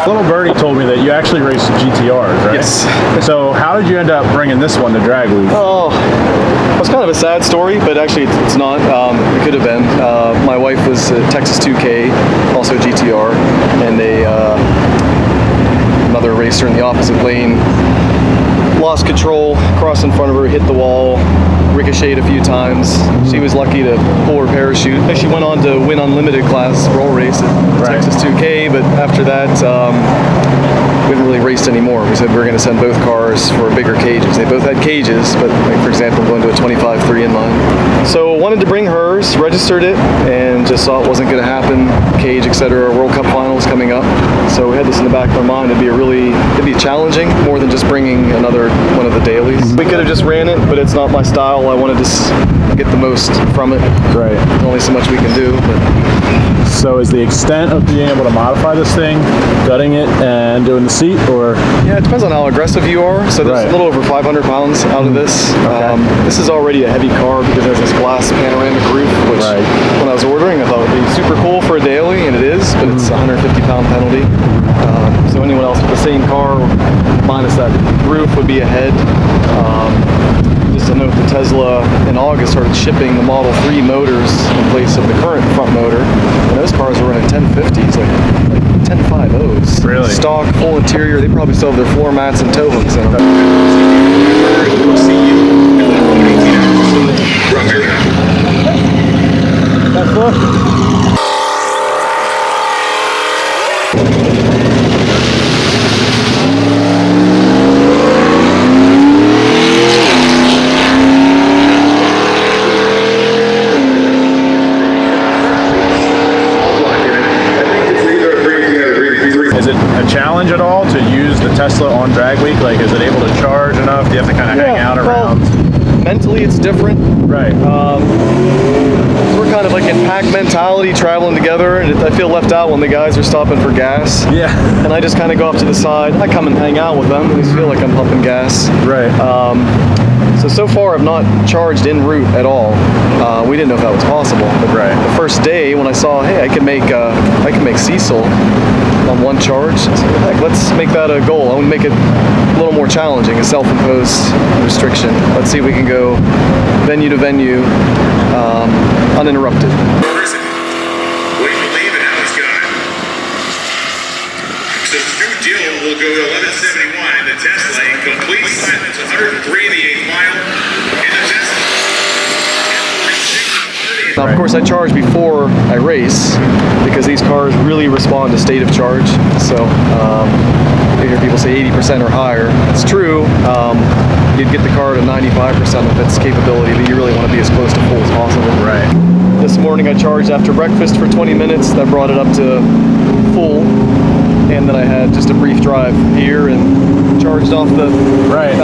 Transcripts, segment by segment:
Little Birdie told me that you actually raced GTRs, right? Yes. So how did you end up bringing this one to Drag Week? Oh, it's kind of a sad story, but actually it's not. It could have been. My wife was a Texas 2K, also GTR, and another racer in the opposite lane lost control, crossed in front of her, hit the wall, ricocheted a few times. She was lucky to pull her parachute. She went on to win Unlimited class roll race at Texas 2K, but after that, we haven't really raced anymore. We said we were going to send both cars for bigger cages. They both had cages, but like, for example, I'm going to a 25-3 in mine. So wanted to bring hers, registered it, and just saw it wasn't going to happen. Cage, etc. World Cup finals coming up. So we had this in the back of our mind. It'd be challenging more than just bringing another one of the dailies. We could have just ran it, but it's not my style. I wanted to get the most from it. Right. There's only so much we can do. But. So is the extent of being able to modify this thing, gutting it and doing the seat, or? Yeah, it depends on how aggressive you are. So there's a little over 500 pounds out of this. Okay. This is already a heavy car because it has this glass panoramic roof, which when I was ordering I thought would be super cool for a daily, and it is, but it's a 150-pound penalty. So anyone else with the same car minus that roof would be ahead. Just to note, the Tesla in August started shipping the Model 3 motors in place of the current front motor, and those cars are running 1050s, like 1050s. Really? Stock, full interior. They probably still have their floor mats and tow hooks in them. Is it a challenge at all to use the Tesla on Drag Week? Like, is it able to charge enough? Do you have to kind of hang out around? Mentally, it's different. Right. We're kind of like in pack mentality, traveling together, and I feel left out when the guys are stopping for gas. Yeah. And I just kind of go off to the side. I come and hang out with them. I just feel like I'm pumping gas. Right. So far I've not charged en route at all. We didn't know if that was possible. But the first day when I saw, hey, I can make Cecil on one charge, I said, heck, let's make that a goal. I want to make it a little more challenging, a self-imposed restriction. Let's see if we can go venue to venue uninterrupted. What do you believe in how it's going? So Stu Dill will go to 1171 in the Tesla in complete silence, 103 in the 8th mile in the Tesla. Now, of course, I charge before I race because these cars really respond to state of charge. So you hear people say 80% or higher. It's true. You'd get the car to 95% of its capability, but you really want to be as close to full as possible. Right. This morning I charged after breakfast for 20 minutes. That brought it up to full. And then I had just a brief drive here and charged off the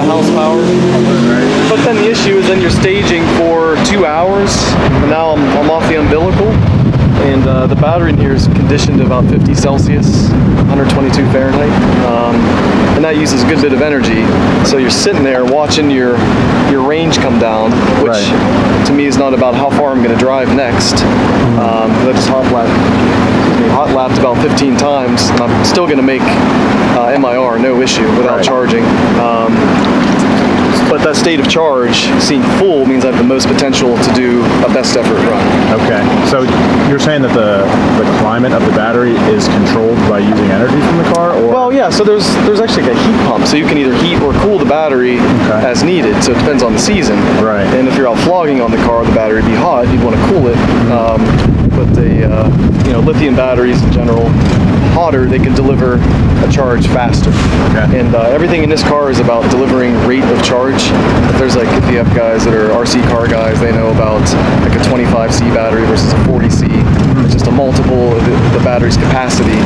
house power. Right. But then the issue is then you're staging for 2 hours, and now I'm off the umbilical, and the battery in here is conditioned to about 50 Celsius, 122 Fahrenheit, and that uses a good bit of energy. So you're sitting there watching your range come down, which to me is not about how far I'm going to drive next. I just hot lapped about 15 times, and I'm still going to make MIR no issue without charging. But that state of charge, seeing full, means I have the most potential to do a best effort run. Okay, so you're saying that the climate of the battery is controlled by using energy from the car, or? Well, yeah. So there's actually like a heat pump, so you can either heat or cool the battery as needed. So it depends on the season. Right. And if you're out flogging on the car, the battery would be hot. You'd want to cool it. But the lithium batteries in general, hotter, they can deliver a charge faster. Okay. And everything in this car is about delivering rate of charge. If you have guys that are RC car guys, they know about like a 25C battery versus a 40C. It's just a multiple of the battery's capacity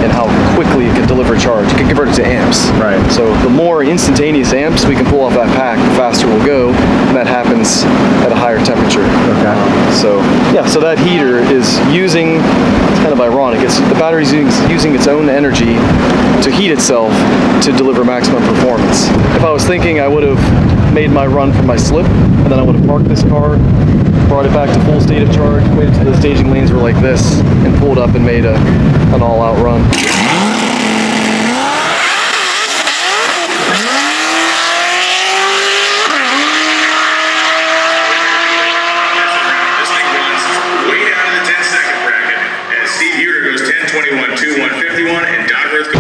and how quickly it can deliver charge. You can convert it to amps. Right. So the more instantaneous amps we can pull off that pack, the faster we'll go, and that happens at a higher temperature. Okay. So that heater is using, it's kind of ironic, the battery's using its own energy to heat itself to deliver maximum performance. If I was thinking, I would have made my run from my slip, and then I would have parked this car, brought it back to full state of charge, waited till the staging lanes were like this, and pulled up and made an all-out run.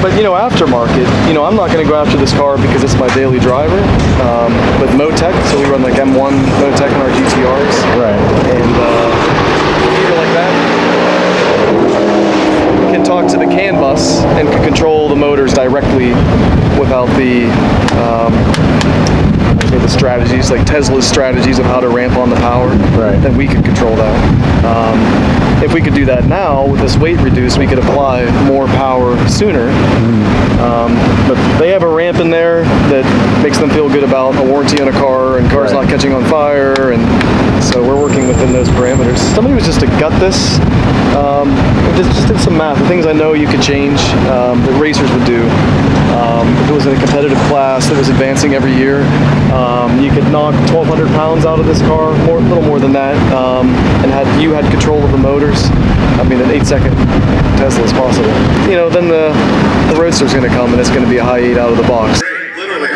But you know, aftermarket, you know, I'm not going to go after this car because it's my daily driver. But Motec, so we run like M1 Motec in our GTRs. Right. And either like that can talk to the CAN bus and can control the motors directly without the strategies, like Tesla's strategies of how to ramp on the power. Right. Then we could control that. If we could do that now with this weight reduced, we could apply more power sooner. But they have a ramp in there that makes them feel good about a warranty on a car and cars Right. not catching on fire, and so we're working within those parameters. Somebody was just to gut this. Just did some math. The things I know you could change that racers would do. If it was in a competitive class that was advancing every year, you could knock 1,200 pounds out of this car, a little more than that, and you had control of the motors. I mean, an 8-second Tesla is possible. You know, then the Roadster's going to come and it's going to be a high 8 out of the box. Literally,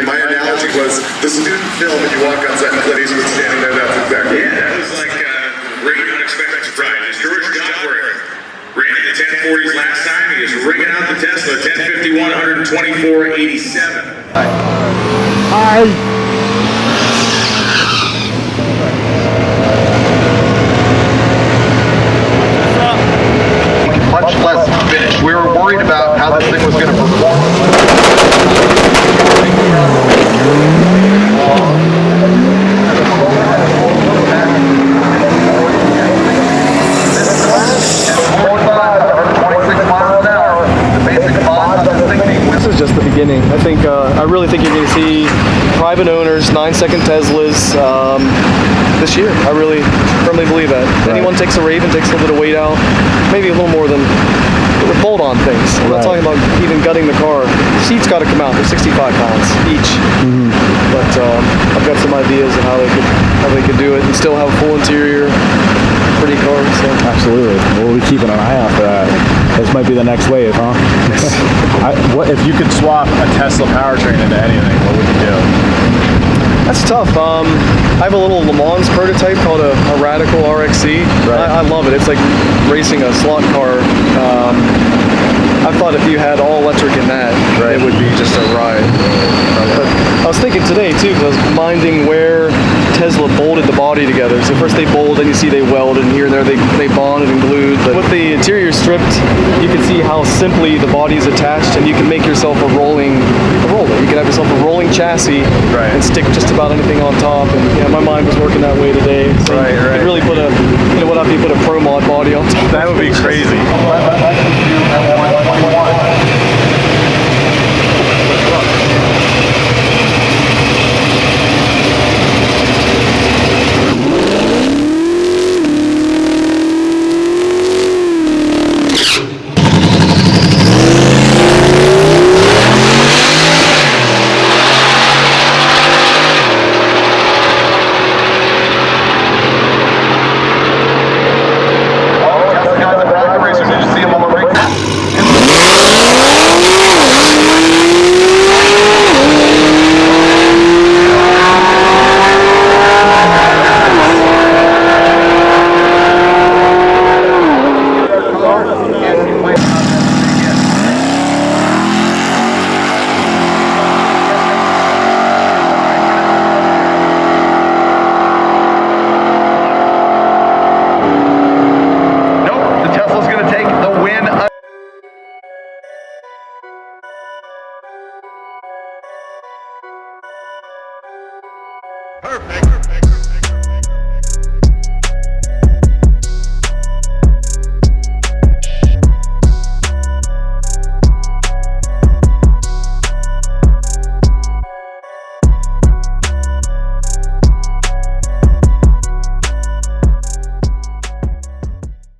my analogy was the student film when you walk on set and Clint Eastwood standing there. That's exactly. Yeah, that was like a great unexpected surprise. George Godward ran in the 1040s last time. He is ringing out the Tesla 1051, 124.87. Much less finished. We were worried about how this thing was going to perform. This is just the beginning. I really think you're going to see private owners, 9-second Teslas this year. I really firmly believe that. Anyone takes a Raven, takes a little bit of weight out, maybe a little more than the bolt-on things. I'm not talking about even gutting the car. The seats got to come out. They're 65 pounds each. But I've got some ideas of how they could do it and still have a full interior, pretty car. So. Absolutely. We'll be keeping an eye out for that. This might be the next wave, huh? What if you could swap a Tesla powertrain into anything? What would you do? That's tough. I have a little Le Mans prototype called a Radical RXC. Right. I love it. It's like racing a slot car. I thought if you had all electric in that, it would be just a ride. But I was thinking today too, because I was minding where Tesla bolted the body together. So first they bolt, then you see they welded, and here and there they bonded and glued. But with the interior stripped, you can see how simply the body is attached, and you can make yourself a roller. You can have yourself a rolling chassis and stick just about anything on top. And yeah, my mind was working that way today. So you could really put what if you put a Pro Mod body on top? That would be crazy.